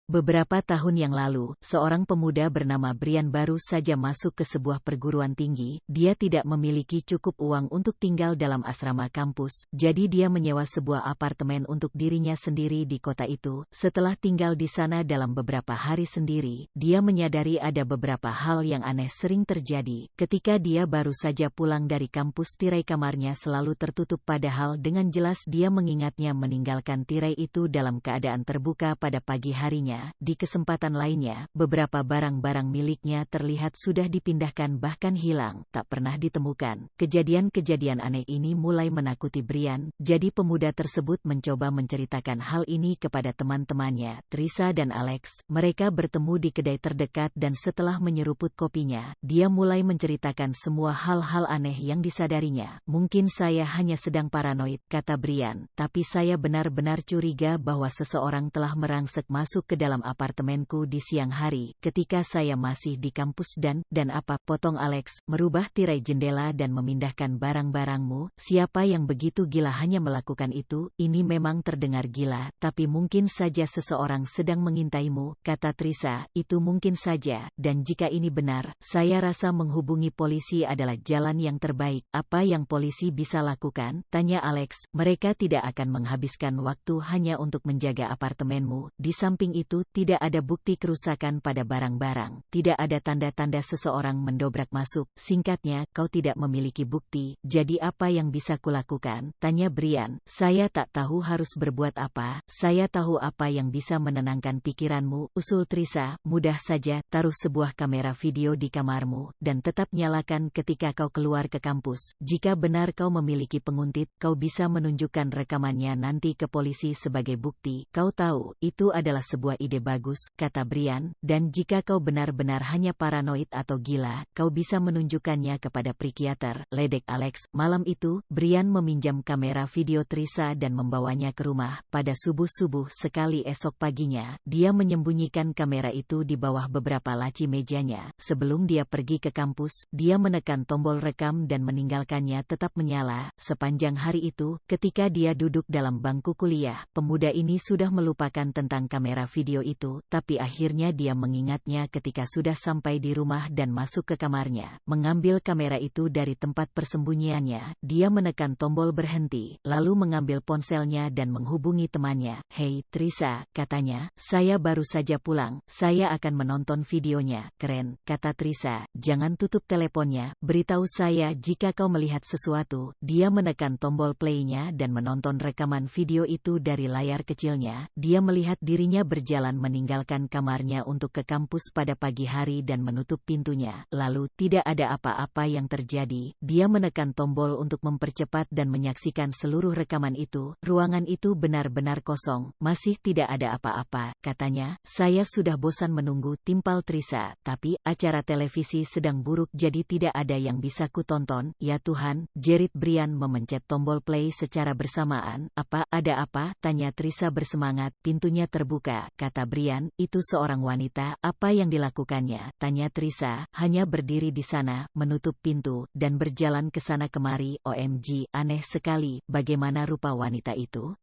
Beberapa tahun yang lalu, seorang pemuda bernama Brian baru saja masuk ke sebuah perguruan tinggi. Dia tidak memiliki cukup uang untuk tinggal dalam asrama kampus, jadi dia menyewa sebuah apartemen untuk dirinya sendiri di kota itu. Setelah tinggal di sana dalam beberapa hari sendiri, dia menyadari ada beberapa hal yang aneh sering terjadi. Ketika dia baru saja pulang dari kampus, tirai kamarnya selalu tertutup, padahal dengan jelas dia mengingatnya meninggalkan tirai itu dalam keadaan terbuka pada pagi harinya. Di kesempatan lainnya, beberapa barang-barang miliknya terlihat sudah dipindahkan bahkan hilang, tak pernah ditemukan. Kejadian-kejadian aneh ini mulai menakuti Brian, jadi pemuda tersebut mencoba menceritakan hal ini kepada teman-temannya, Trisha dan Alex. Mereka bertemu di kedai terdekat dan setelah menyeruput kopinya, dia mulai menceritakan semua hal-hal aneh yang disadarinya. Mungkin saya hanya sedang paranoid, kata Brian, tapi saya benar-benar curiga bahwa seseorang telah merangsek masuk ke dalam apartemenku di siang hari, ketika saya masih di kampus dan apa, potong Alex, merubah tirai jendela dan memindahkan barang-barangmu. Siapa yang begitu gila hanya melakukan itu? Ini memang terdengar gila, tapi mungkin saja seseorang sedang mengintaimu, kata Trisha. Itu mungkin saja, dan jika ini benar, saya rasa menghubungi polisi adalah jalan yang terbaik. Apa yang polisi bisa lakukan? Tanya Alex. Mereka tidak akan menghabiskan waktu hanya untuk menjaga apartemenmu. Di samping itu, tidak ada bukti kerusakan pada barang-barang. Tidak ada tanda-tanda seseorang mendobrak masuk. Singkatnya, kau tidak memiliki bukti. Jadi apa yang bisa kulakukan? Tanya Brian. Saya tak tahu harus berbuat apa. Saya tahu apa yang bisa menenangkan pikiranmu, usul Trisha. Mudah saja, taruh sebuah kamera video di kamarmu, dan tetap nyalakan ketika kau keluar ke kampus. Jika benar kau memiliki penguntit, kau bisa menunjukkan rekamannya nanti ke polisi sebagai bukti. Kau tahu, itu adalah sebuah ide bagus, kata Brian, dan jika kau benar-benar hanya paranoid atau gila, kau bisa menunjukkannya kepada psikiater, ledek Alex. Malam itu, Brian meminjam kamera video Trisha dan membawanya ke rumah. Pada subuh-subuh sekali esok paginya, dia menyembunyikan kamera itu di bawah beberapa laci mejanya. Sebelum dia pergi ke kampus, dia menekan tombol rekam dan meninggalkannya tetap menyala. Sepanjang hari itu, ketika dia duduk dalam bangku kuliah, pemuda ini sudah melupakan tentang kamera video itu, tapi akhirnya dia mengingatnya ketika sudah sampai di rumah dan masuk ke kamarnya. Mengambil kamera itu dari tempat persembunyiannya, dia menekan tombol berhenti, lalu mengambil ponselnya dan menghubungi temannya. Hei, Trisha, katanya, saya baru saja pulang, saya akan menonton videonya. Keren, kata Trisha, jangan tutup teleponnya, beritahu saya jika kau melihat sesuatu. Dia menekan tombol play-nya dan menonton rekaman video itu dari layar kecilnya. Dia melihat dirinya berjalan meninggalkan kamarnya untuk ke kampus pada pagi hari dan menutup pintunya. Lalu, tidak ada apa-apa yang terjadi. Dia menekan tombol untuk mempercepat dan menyaksikan seluruh rekaman itu. Ruangan itu benar-benar kosong. Masih tidak ada apa-apa, katanya. Saya sudah bosan menunggu, timpal Trisha. Tapi, acara televisi sedang buruk jadi tidak ada yang bisa kutonton. Ya Tuhan, jerit Brian memencet tombol play secara bersamaan. Apa, ada apa? Tanya Trisha bersemangat. Pintunya terbuka, kata Brian. Itu seorang wanita. Apa yang dilakukannya? Tanya Trisha. Hanya berdiri di sana, menutup pintu, dan berjalan ke sana kemari. OMG, aneh sekali. Bagaimana rupa wanita itu?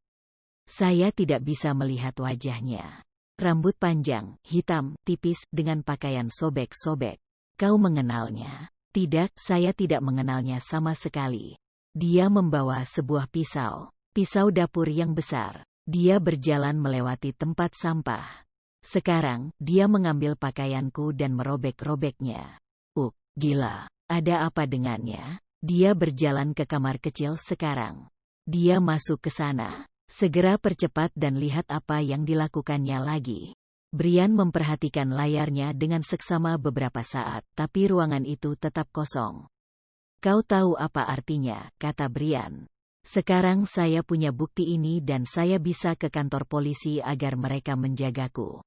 Saya tidak bisa melihat wajahnya. Rambut panjang, hitam, tipis, dengan pakaian sobek-sobek. Kau mengenalnya? Tidak, saya tidak mengenalnya sama sekali. Dia membawa sebuah pisau dapur yang besar. Dia berjalan melewati tempat sampah. Sekarang, dia mengambil pakaianku dan merobek-robeknya. Gila. Ada apa dengannya? Dia berjalan ke kamar kecil sekarang. Dia masuk ke sana. Segera percepat dan lihat apa yang dilakukannya lagi. Brian memperhatikan layarnya dengan seksama beberapa saat, tapi ruangan itu tetap kosong. Kau tahu apa artinya, kata Brian. Sekarang saya punya bukti ini dan saya bisa ke kantor polisi agar mereka menjagaku.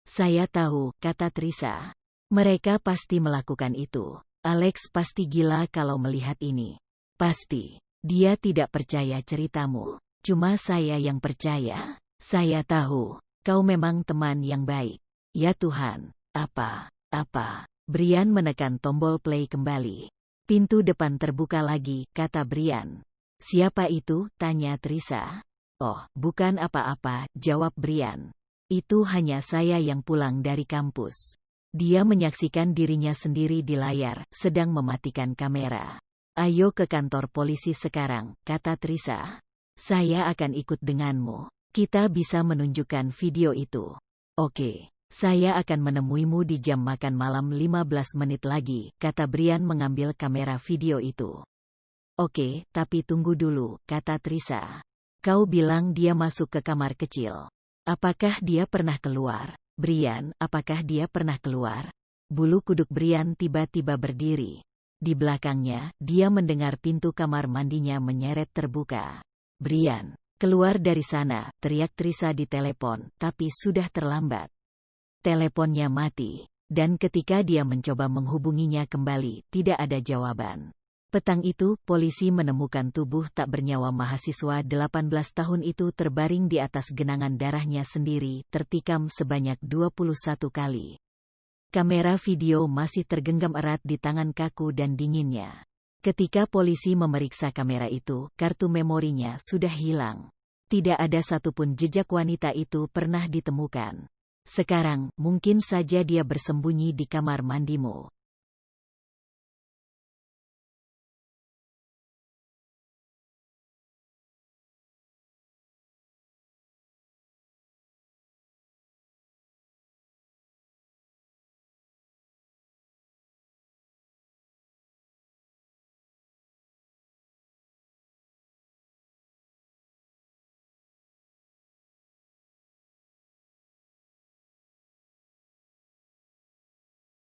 Saya tahu, kata Trisha. Mereka pasti melakukan itu. Alex pasti gila kalau melihat ini. Pasti. Dia tidak percaya ceritamu. Cuma saya yang percaya. Saya tahu. Kau memang teman yang baik. Ya Tuhan. Apa? Brian menekan tombol play kembali. Pintu depan terbuka lagi, kata Brian. Siapa itu? Tanya Trisha. Oh, bukan apa-apa, jawab Brian. Itu hanya saya yang pulang dari kampus. Dia menyaksikan dirinya sendiri di layar, sedang mematikan kamera. Ayo ke kantor polisi sekarang, kata Trisa. Saya akan ikut denganmu. Kita bisa menunjukkan video itu. Oke. Saya akan menemuimu di jam makan malam 15 menit lagi, kata Brian mengambil kamera video itu. Oke, tapi tunggu dulu, kata Trisa. Kau bilang dia masuk ke kamar kecil. Apakah dia pernah keluar? Brian, apakah dia pernah keluar? Bulu kuduk Brian tiba-tiba berdiri. Di belakangnya, dia mendengar pintu kamar mandinya menyeret terbuka. Brian, keluar dari sana, teriak Trisa di telepon, tapi sudah terlambat. Teleponnya mati, dan ketika dia mencoba menghubunginya kembali, tidak ada jawaban. Petang itu, polisi menemukan tubuh tak bernyawa mahasiswa 18 tahun itu terbaring di atas genangan darahnya sendiri, tertikam sebanyak 21 kali. Kamera video masih tergenggam erat di tangan kaku dan dinginnya. Ketika polisi memeriksa kamera itu, kartu memorinya sudah hilang. Tidak ada satupun jejak wanita itu pernah ditemukan. Sekarang, mungkin saja dia bersembunyi di kamar mandimu.